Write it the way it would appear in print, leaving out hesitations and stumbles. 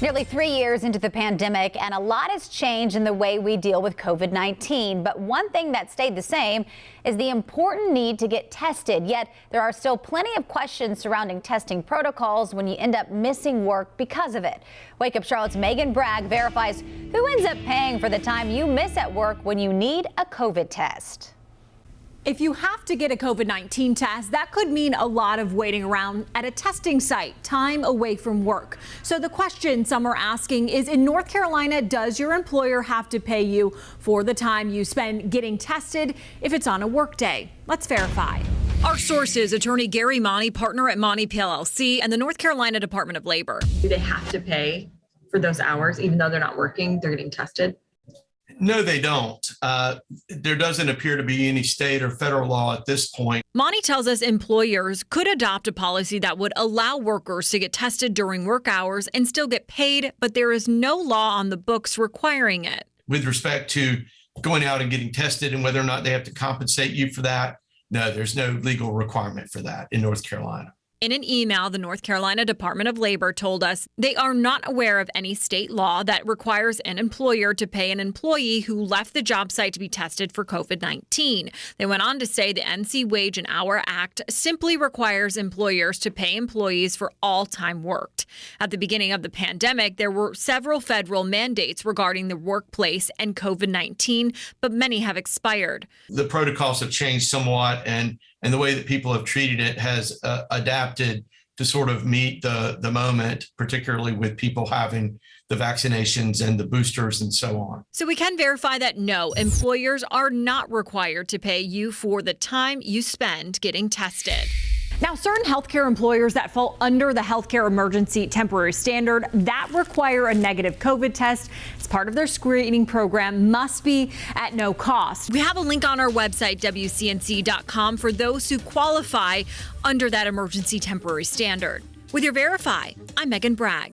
Nearly 3 years into the pandemic, and a lot has changed in the way we deal with COVID-19. But one thing that stayed the same is the important need to get tested. Yet there are still plenty of questions surrounding testing protocols when you end up missing work because of it. Wake Up Charlotte's Megan Bragg verifies who ends up paying for the time you miss at work when you need a COVID test. If you have to get a COVID-19 test, that could mean a lot of waiting around at a testing site, time away from work. So the question some are asking is, in North Carolina, does your employer have to pay you for the time you spend getting tested if it's on a work day? Let's verify. Our sources, attorney Gary Mauney, partner at Mauney PLLC, and the North Carolina Department of Labor. Do they have to pay for those hours, even though they're not working, they're getting tested? No, they don't. There doesn't appear to be any state or federal law at this point. Mauney tells us employers could adopt a policy that would allow workers to get tested during work hours and still get paid, but there is no law on the books requiring it. With respect to going out and getting tested and whether or not they have to compensate you for that, no, there's no legal requirement for that in North Carolina. In an email, the North Carolina Department of Labor told us they are not aware of any state law that requires an employer to pay an employee who left the job site to be tested for COVID-19. They went on to say the NC Wage and Hour Act simply requires employers to pay employees for all time worked. At the beginning of the pandemic, there were several federal mandates regarding the workplace and COVID-19, but many have expired. The protocols have changed somewhat, and the way that people have treated it has adapted to sort of meet the moment, particularly with people having the vaccinations and the boosters and so on. So we can verify that no, employers are not required to pay you for the time you spend getting tested. Now, certain healthcare employers that fall under the healthcare emergency temporary standard that require a negative COVID test as part of their screening program must be at no cost. We have a link on our website, WCNC.com, for those who qualify under that emergency temporary standard. With your Verify, I'm Megan Bragg.